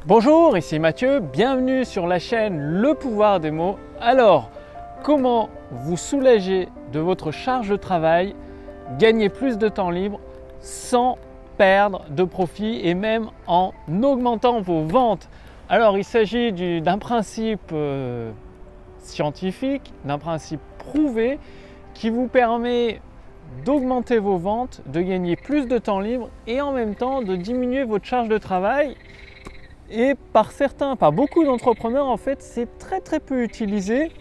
Bonjour, ici Mathieu, bienvenue sur la chaîne Le Pouvoir des mots. Alors, comment vous soulager de votre charge de travail, gagner plus de temps libre sans perdre de profit et même en augmentant vos ventes? Alors, il s'agit d'un principe scientifique, d'un principe prouvé qui vous permet d'augmenter vos ventes, de gagner plus de temps libre et en même temps de diminuer votre charge de travail. Et par beaucoup d'entrepreneurs, en fait, c'est très peu utilisé,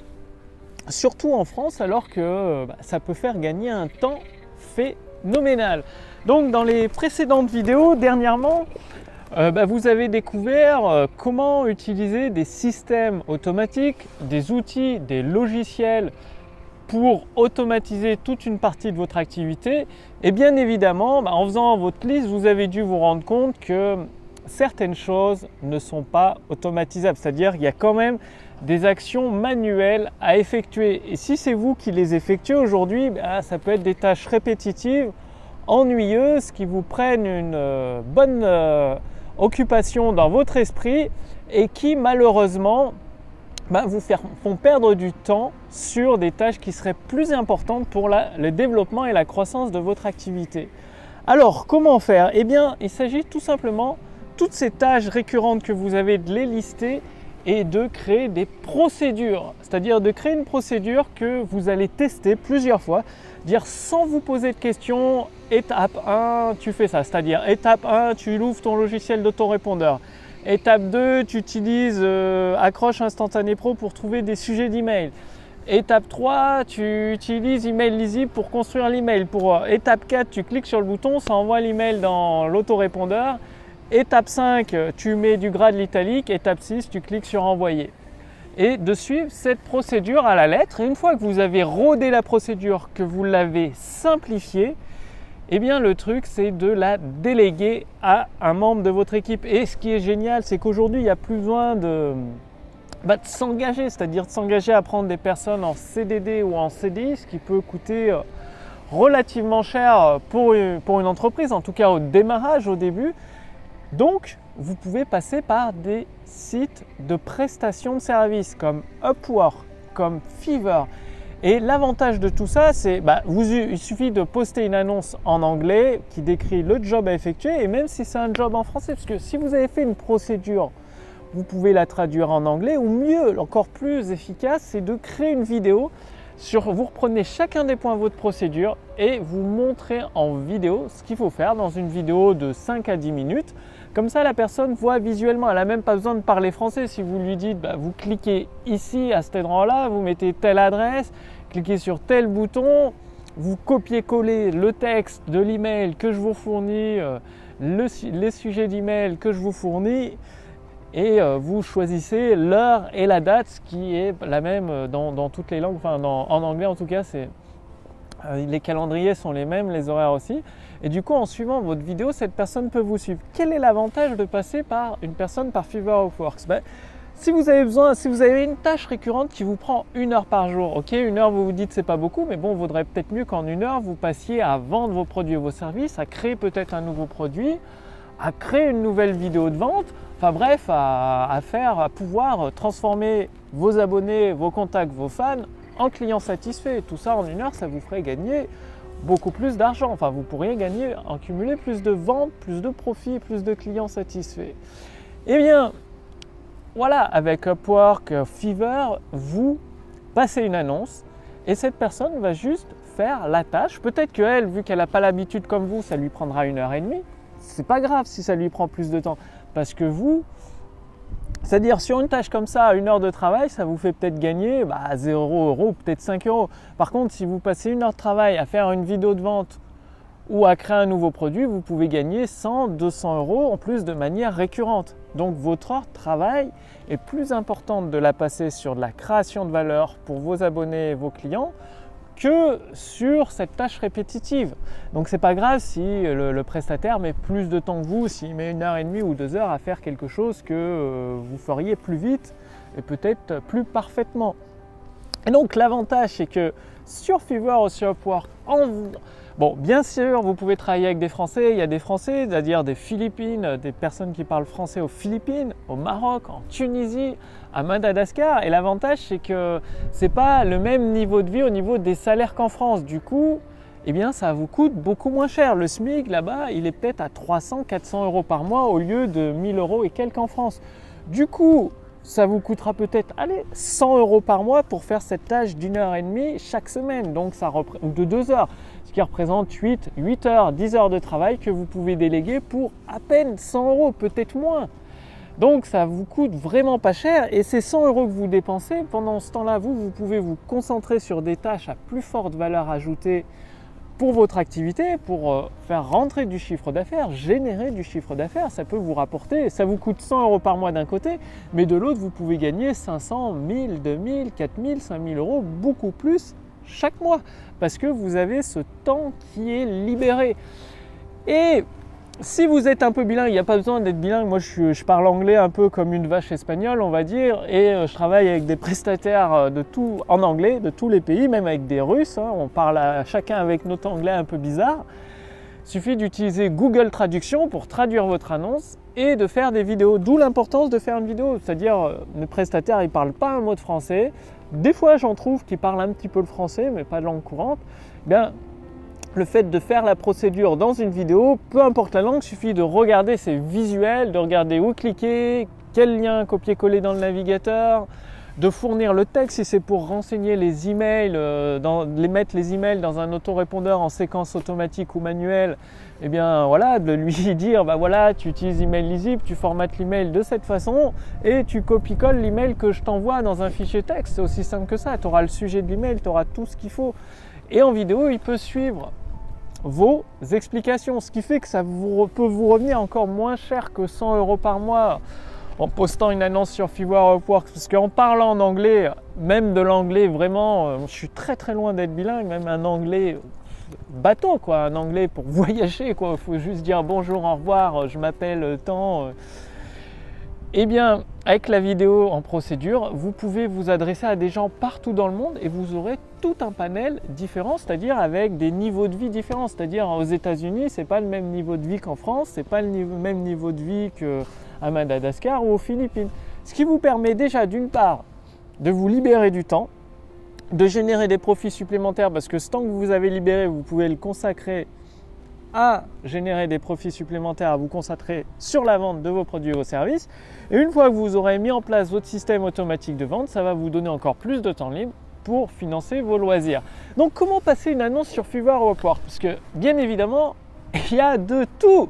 surtout en France, alors que ça peut faire gagner un temps phénoménal. Donc, dans les précédentes vidéos, dernièrement, vous avez découvert comment utiliser des systèmes automatiques, des outils, des logiciels pour automatiser toute une partie de votre activité. Et bien évidemment, en faisant votre liste, vous avez dû vous rendre compte que certaines choses ne sont pas automatisables, c'est-à-dire qu'il y a quand même des actions manuelles à effectuer. Et si c'est vous qui les effectuez aujourd'hui, ça peut être des tâches répétitives, ennuyeuses, qui vous prennent une bonne occupation dans votre esprit et qui malheureusement vous font perdre du temps sur des tâches qui seraient plus importantes pour le développement et la croissance de votre activité. Alors, comment faire? Eh bien, il s'agit tout simplement toutes ces tâches récurrentes que vous avez, de les lister et de créer des procédures. C'est-à-dire de créer une procédure que vous allez tester plusieurs fois, dire sans vous poser de questions, étape 1, tu fais ça. C'est-à-dire étape 1, tu ouvres ton logiciel d'autorépondeur. Étape 2, tu utilises Accroche Instantané Pro pour trouver des sujets d'email. Étape 3, tu utilises Email Lisible pour construire l'email. Étape 4, tu cliques sur le bouton, ça envoie l'email dans l'autorépondeur. Étape 5, tu mets du gras de l'italique. Étape 6, tu cliques sur envoyer. Et de suivre cette procédure à la lettre. Et une fois que vous avez rodé la procédure, que vous l'avez simplifiée, eh bien le truc c'est de la déléguer à un membre de votre équipe. Et ce qui est génial, c'est qu'aujourd'hui il n'y a plus besoin de s'engager, c'est-à-dire de s'engager à prendre des personnes en CDD ou en CDI, ce qui peut coûter relativement cher pour une entreprise, en tout cas au démarrage, au début. Donc, vous pouvez passer par des sites de prestation de services comme Upwork, comme Fiverr. Et l'avantage de tout ça, c'est il suffit de poster une annonce en anglais qui décrit le job à effectuer, et même si c'est un job en français, parce que si vous avez fait une procédure, vous pouvez la traduire en anglais, ou mieux, encore plus efficace, c'est de créer une vidéo. Vous reprenez chacun des points de votre procédure et vous montrez en vidéo ce qu'il faut faire dans une vidéo de 5 à 10 minutes. Comme ça, la personne voit visuellement, elle n'a même pas besoin de parler français. Si vous lui dites, vous cliquez ici à cet endroit-là, vous mettez telle adresse, cliquez sur tel bouton, vous copiez-collez le texte de l'email que je vous fournis, les sujets d'email que je vous fournis, et vous choisissez l'heure et la date, ce qui est la même dans toutes les langues, en anglais en tout cas, les calendriers sont les mêmes, les horaires aussi. Et du coup, en suivant votre vidéo, cette personne peut vous suivre. Quel est l'avantage de passer par une personne par Fiverr ou Upwork? Si vous avez une tâche récurrente qui vous prend 1 heure par jour, ok, 1 heure vous vous dites c'est pas beaucoup, mais bon, il vaudrait peut-être mieux qu'en 1 heure vous passiez à vendre vos produits et vos services, à créer peut-être un nouveau produit, à créer une nouvelle vidéo de vente, enfin bref, à pouvoir transformer vos abonnés, vos contacts, vos fans en clients satisfaits. Tout ça en 1 heure, ça vous ferait gagner beaucoup plus d'argent. Enfin, vous pourriez cumuler plus de ventes, plus de profits, plus de clients satisfaits. Eh bien, voilà, avec Upwork, Fiverr, vous passez une annonce et cette personne va juste faire la tâche. Peut-être qu'elle, vu qu'elle n'a pas l'habitude comme vous, ça lui prendra 1h30. C'est pas grave si ça lui prend plus de temps, parce que c'est-à-dire sur une tâche comme ça, 1 heure de travail, ça vous fait peut-être gagner 0 € ou peut-être 5 €. Par contre, si vous passez 1 heure de travail à faire une vidéo de vente ou à créer un nouveau produit, vous pouvez gagner 100, 200 € en plus de manière récurrente. Donc votre heure de travail est plus importante de la passer sur de la création de valeur pour vos abonnés et vos clients que sur cette tâche répétitive. Donc c'est pas grave si le prestataire met plus de temps que vous, s'il met 1h30 ou 2 heures à faire quelque chose que vous feriez plus vite et peut-être plus parfaitement. Et donc l'avantage, c'est que sur Fiverr ou sur Upwork, Bon, bien sûr, vous pouvez travailler avec des Français. Il y a des Français, c'est-à-dire des Philippines, des personnes qui parlent français aux Philippines, au Maroc, en Tunisie, à Madagascar. Et l'avantage, c'est que ce n'est pas le même niveau de vie au niveau des salaires qu'en France. Du coup, eh bien, ça vous coûte beaucoup moins cher. Le SMIC, là-bas, il est peut-être à 300-400 euros par mois au lieu de 1000 euros et quelques en France. Du coup, ça vous coûtera peut-être 100 euros par mois pour faire cette tâche d'1h30 chaque semaine, donc ou de 2 heures, ce qui représente 8 heures, 10 heures de travail que vous pouvez déléguer pour à peine 100 euros, peut-être moins. Donc ça vous coûte vraiment pas cher et ces 100 euros que vous dépensez, pendant ce temps-là, vous pouvez vous concentrer sur des tâches à plus forte valeur ajoutée pour votre activité, pour faire rentrer du chiffre d'affaires, générer du chiffre d'affaires. Ça peut vous rapporter, ça vous coûte 100 euros par mois d'un côté, mais de l'autre, vous pouvez gagner 500, 1000, 2000, 4000, 5000 euros, beaucoup plus chaque mois, parce que vous avez ce temps qui est libéré. Et si vous êtes un peu bilingue, il n'y a pas besoin d'être bilingue. Moi, je parle anglais un peu comme une vache espagnole, on va dire, et je travaille avec des prestataires en anglais de tous les pays, même avec des Russes. On parle à chacun avec notre anglais un peu bizarre. Il suffit d'utiliser Google Traduction pour traduire votre annonce et de faire des vidéos. D'où l'importance de faire une vidéo, c'est-à-dire mes prestataires, ils ne parlent pas un mot de français. Des fois, j'en trouve qui parlent un petit peu le français, mais pas de langue courante. Bien, le fait de faire la procédure dans une vidéo, peu importe la langue, il suffit de regarder ces visuels, de regarder où cliquer, quel lien copier-coller dans le navigateur, de fournir le texte si c'est pour renseigner les emails, mettre les emails dans un autorépondeur en séquence automatique ou manuelle, et bien voilà, de lui dire bah voilà, tu utilises email lisible, tu formates l'email de cette façon et tu copies-colles l'email que je t'envoie dans un fichier texte. C'est aussi simple que ça, tu auras le sujet de l'email, tu auras tout ce qu'il faut. Et en vidéo, il peut suivre vos explications, ce qui fait que ça peut vous revenir encore moins cher que 100 euros par mois en postant une annonce sur Fiverr Upwork, parce qu'en parlant en anglais, même de l'anglais vraiment, je suis très très loin d'être bilingue, même un anglais bateau quoi, un anglais pour voyager quoi, il faut juste dire bonjour, au revoir, je m'appelle tant. Eh bien, avec la vidéo en procédure, vous pouvez vous adresser à des gens partout dans le monde et vous aurez tout un panel différent, c'est-à-dire avec des niveaux de vie différents. C'est-à-dire aux États-Unis, ce n'est pas le même niveau de vie qu'en France, ce n'est pas le même niveau de vie qu'à Madagascar ou aux Philippines. Ce qui vous permet déjà d'une part de vous libérer du temps, de générer des profits supplémentaires parce que ce temps que vous avez libéré, vous pouvez le consacrer à générer des profits supplémentaires, à vous concentrer sur la vente de vos produits et vos services. Et une fois que vous aurez mis en place votre système automatique de vente, ça va vous donner encore plus de temps libre pour financer vos loisirs. Donc comment passer une annonce sur Fiverr ou Upwork? Parce que bien évidemment, il y a de tout.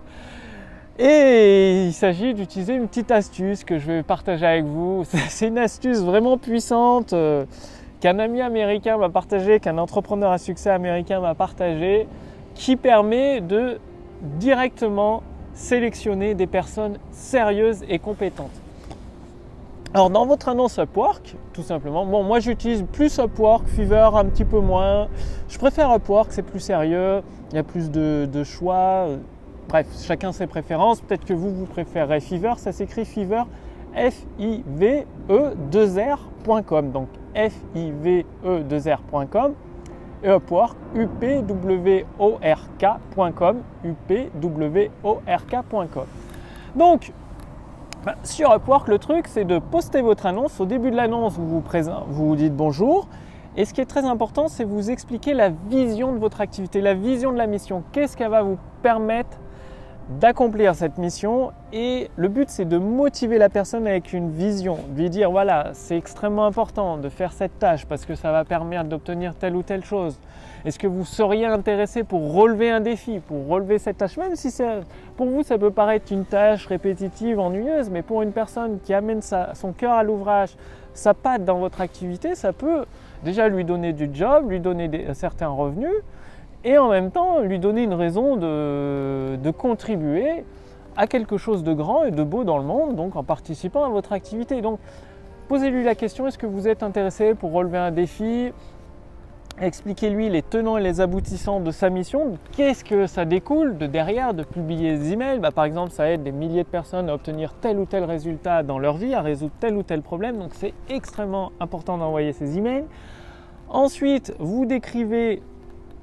Et il s'agit d'utiliser une petite astuce que je vais partager avec vous. C'est une astuce vraiment puissante qu'un ami américain m'a partagé, qu'un entrepreneur à succès américain m'a partagé, qui permet de directement sélectionner des personnes sérieuses et compétentes. Alors dans votre annonce Upwork, tout simplement, bon moi j'utilise plus Upwork, Fiverr un petit peu moins. Je préfère Upwork, c'est plus sérieux, il y a plus de choix. Bref, chacun ses préférences. Peut-être que vous préférez Fiverr, ça s'écrit Fiverr, Five2r.com, donc Five2r.com. Et Upwork, upwork.com, upwork.com. Donc, sur Upwork, le truc, c'est de poster votre annonce. Au début de l'annonce, vous vous dites bonjour. Et ce qui est très important, c'est vous expliquer la vision de votre activité, la vision de la mission. Qu'est-ce qu'elle va vous permettre d'accomplir cette mission, et le but c'est de motiver la personne avec une vision, de lui dire voilà, c'est extrêmement important de faire cette tâche parce que ça va permettre d'obtenir telle ou telle chose. Est-ce que vous seriez intéressé pour relever un défi, pour relever cette tâche, même si pour vous ça peut paraître une tâche répétitive, ennuyeuse, mais pour une personne qui amène son cœur à l'ouvrage, sa patte dans votre activité, ça peut déjà lui donner du job, lui donner certains revenus, et en même temps lui donner une raison de contribuer à quelque chose de grand et de beau dans le monde, donc en participant à votre activité. Donc posez-lui la question, est-ce que vous êtes intéressé pour relever un défi? Expliquez-lui les tenants et les aboutissants de sa mission. Qu'est-ce que ça découle de derrière de publier des emails? Par exemple, ça aide des milliers de personnes à obtenir tel ou tel résultat dans leur vie, à résoudre tel ou tel problème, donc c'est extrêmement important d'envoyer ces emails. Ensuite, vous décrivez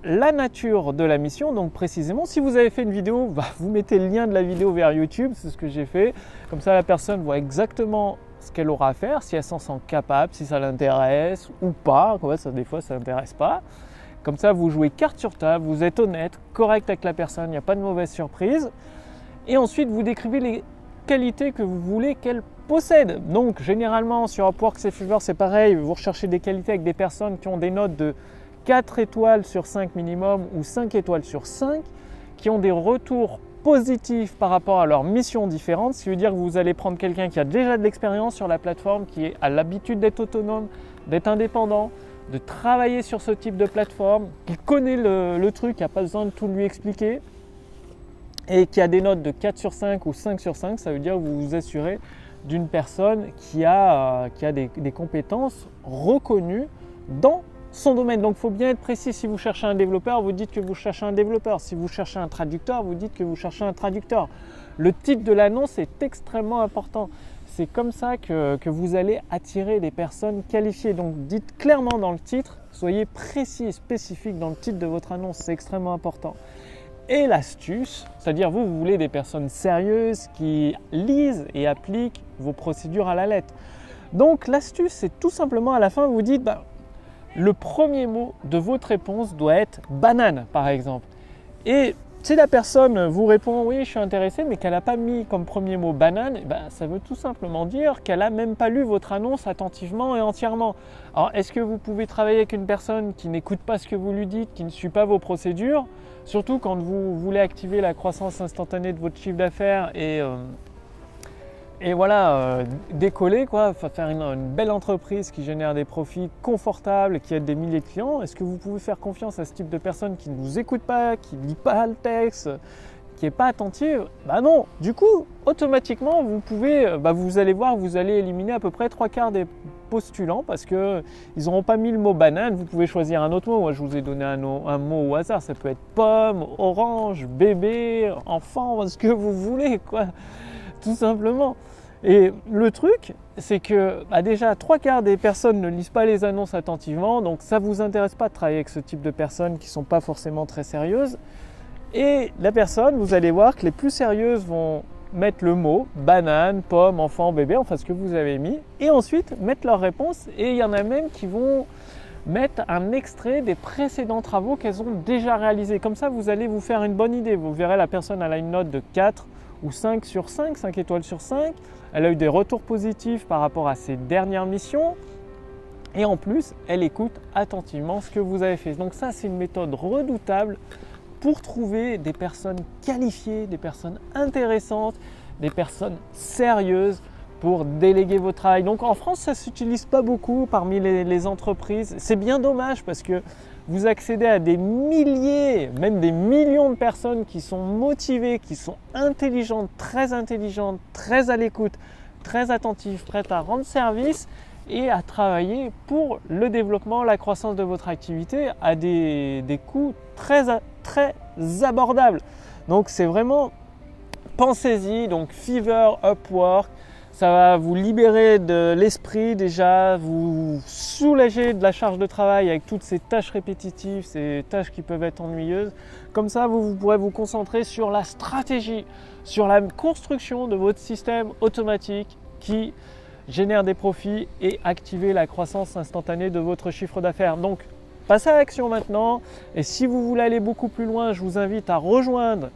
la nature de la mission. Donc précisément, si vous avez fait une vidéo, vous mettez le lien de la vidéo vers YouTube, c'est ce que j'ai fait. Comme ça, la personne voit exactement ce qu'elle aura à faire, si elle s'en sent capable, si ça l'intéresse ou pas. Des fois, ça l'intéresse pas. Comme ça, vous jouez carte sur table, vous êtes honnête, correct avec la personne, il n'y a pas de mauvaise surprise. Et ensuite, vous décrivez les qualités que vous voulez qu'elle possède. Donc, généralement, sur Upwork et Fiverr, c'est pareil. Vous recherchez des qualités avec des personnes qui ont des notes de 4 étoiles sur 5 minimum ou 5 étoiles sur 5, qui ont des retours positifs par rapport à leurs missions différentes. Ce qui veut dire que vous allez prendre quelqu'un qui a déjà de l'expérience sur la plateforme, qui a l'habitude d'être autonome, d'être indépendant, de travailler sur ce type de plateforme, qui connaît le truc, qui n'a pas besoin de tout lui expliquer, et qui a des notes de 4 sur 5 ou 5 sur 5, ça veut dire que vous vous assurez d'une personne qui a des compétences reconnues dans son domaine. Donc il faut bien être précis. Si vous cherchez un développeur, vous dites que vous cherchez un développeur. Si vous cherchez un traducteur, vous dites que vous cherchez un traducteur. Le titre de l'annonce est extrêmement important. C'est comme ça que vous allez attirer des personnes qualifiées. Donc dites clairement dans le titre, soyez précis et spécifique dans le titre de votre annonce, c'est extrêmement important. Et l'astuce, c'est-à-dire vous voulez des personnes sérieuses qui lisent et appliquent vos procédures à la lettre. Donc l'astuce, c'est tout simplement à la fin, vous dites, le premier mot de votre réponse doit être banane, par exemple. Et si la personne vous répond oui, je suis intéressé, mais qu'elle n'a pas mis comme premier mot banane, ça veut tout simplement dire qu'elle n'a même pas lu votre annonce attentivement et entièrement. Alors, est-ce que vous pouvez travailler avec une personne qui n'écoute pas ce que vous lui dites, qui ne suit pas vos procédures, surtout quand vous voulez activer la croissance instantanée de votre chiffre d'affaires et voilà, décoller, faire une belle entreprise qui génère des profits confortables, qui aide des milliers de clients. Est-ce que vous pouvez faire confiance à ce type de personne qui ne vous écoute pas, qui ne lit pas le texte, qui n'est pas attentive? Non. Du coup, automatiquement, vous allez voir, vous allez éliminer à peu près 3/4 des postulants parce qu'ils n'auront pas mis le mot banane. Vous pouvez choisir un autre mot. Moi, je vous ai donné un mot au hasard. Ça peut être pomme, orange, bébé, enfant, ce que vous voulez, tout simplement. Et le truc, c'est que déjà 3/4 des personnes ne lisent pas les annonces attentivement, donc ça ne vous intéresse pas de travailler avec ce type de personnes qui ne sont pas forcément très sérieuses. Et la personne, vous allez voir que les plus sérieuses vont mettre le mot banane, pomme, enfant, bébé, enfin ce que vous avez mis, et ensuite mettre leur réponse. Et il y en a même qui vont mettre un extrait des précédents travaux qu'elles ont déjà réalisés. Comme ça, vous allez vous faire une bonne idée. Vous verrez, la personne elle a une note de 4 ou 5 sur 5, 5 étoiles sur 5. Elle a eu des retours positifs par rapport à ses dernières missions. Et en plus, elle écoute attentivement ce que vous avez fait. Donc ça, c'est une méthode redoutable pour trouver des personnes qualifiées, des personnes intéressantes, des personnes sérieuses pour déléguer votre travail. Donc en France, ça ne s'utilise pas beaucoup parmi les entreprises. C'est bien dommage parce que vous accédez à des milliers, même des millions de personnes qui sont motivées, qui sont intelligentes, très à l'écoute, très attentives, prêtes à rendre service et à travailler pour le développement, la croissance de votre activité à des coûts très abordables. Donc c'est vraiment, pensez-y, donc Fiverr, Upwork, ça va vous libérer de l'esprit déjà, vous soulager de la charge de travail avec toutes ces tâches répétitives, ces tâches qui peuvent être ennuyeuses. Comme ça, vous pourrez vous concentrer sur la stratégie, sur la construction de votre système automatique qui génère des profits et activer la croissance instantanée de votre chiffre d'affaires. Donc, passez à l'action maintenant. Et si vous voulez aller beaucoup plus loin, je vous invite à rejoindre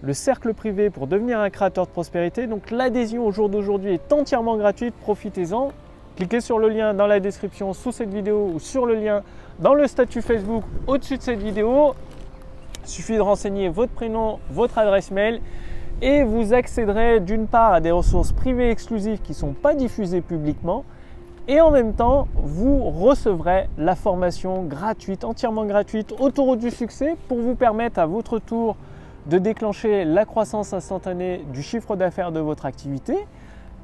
le cercle privé pour devenir un créateur de prospérité. Donc l'adhésion au jour d'aujourd'hui est entièrement gratuite, profitez-en. Cliquez sur le lien dans la description sous cette vidéo ou sur le lien dans le statut Facebook au-dessus de cette vidéo. Il suffit de renseigner votre prénom, votre adresse mail et vous accéderez d'une part à des ressources privées exclusives qui ne sont pas diffusées publiquement et en même temps vous recevrez la formation gratuite, entièrement gratuite, Autoroute du succès pour vous permettre à votre tour de déclencher la croissance instantanée du chiffre d'affaires de votre activité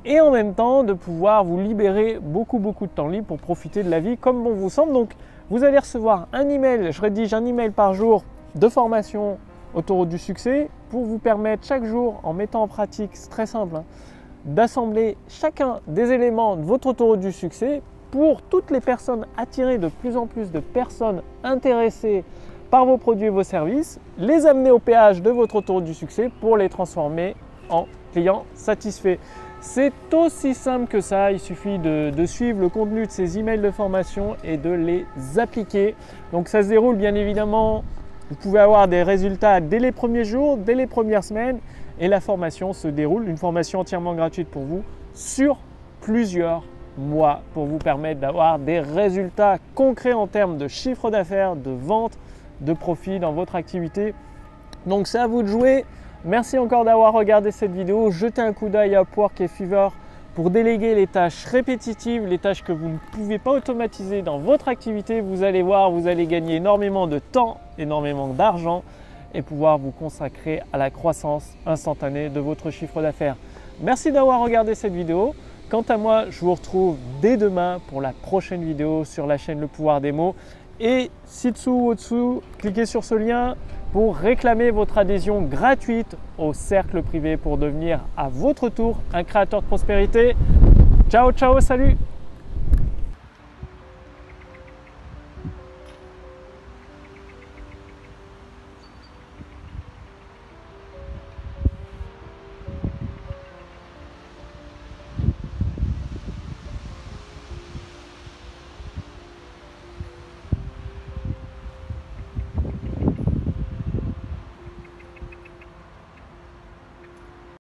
et en même temps de pouvoir vous libérer beaucoup de temps libre pour profiter de la vie comme bon vous semble. Donc vous allez recevoir un email, je rédige un email par jour de formation Autoroute du succès pour vous permettre chaque jour, en mettant en pratique, c'est très simple, d'assembler chacun des éléments de votre autoroute du succès pour toutes les personnes, attirer de plus en plus de personnes intéressées par vos produits et vos services, les amener au péage de votre autoroute du succès pour les transformer en clients satisfaits. C'est aussi simple que ça, il suffit de suivre le contenu de ces emails de formation et de les appliquer. Donc ça se déroule bien évidemment, vous pouvez avoir des résultats dès les premiers jours, dès les premières semaines et la formation se déroule, une formation entièrement gratuite pour vous sur plusieurs mois pour vous permettre d'avoir des résultats concrets en termes de chiffre d'affaires, de vente, de profit dans votre activité. Donc c'est à vous de jouer. Merci encore d'avoir regardé cette vidéo. Jetez un coup d'œil à Upwork et Fiverr pour déléguer les tâches répétitives, les tâches que vous ne pouvez pas automatiser dans votre activité. Vous allez voir, vous allez gagner énormément de temps, énormément d'argent et pouvoir vous consacrer à la croissance instantanée de votre chiffre d'affaires. Merci d'avoir regardé cette vidéo. Quant à moi, je vous retrouve dès demain pour la prochaine vidéo sur la chaîne Le Pouvoir des Mots. Et ci-dessous, au-dessous, cliquez sur ce lien pour réclamer votre adhésion gratuite au cercle privé pour devenir à votre tour un créateur de prospérité. Ciao, ciao, salut!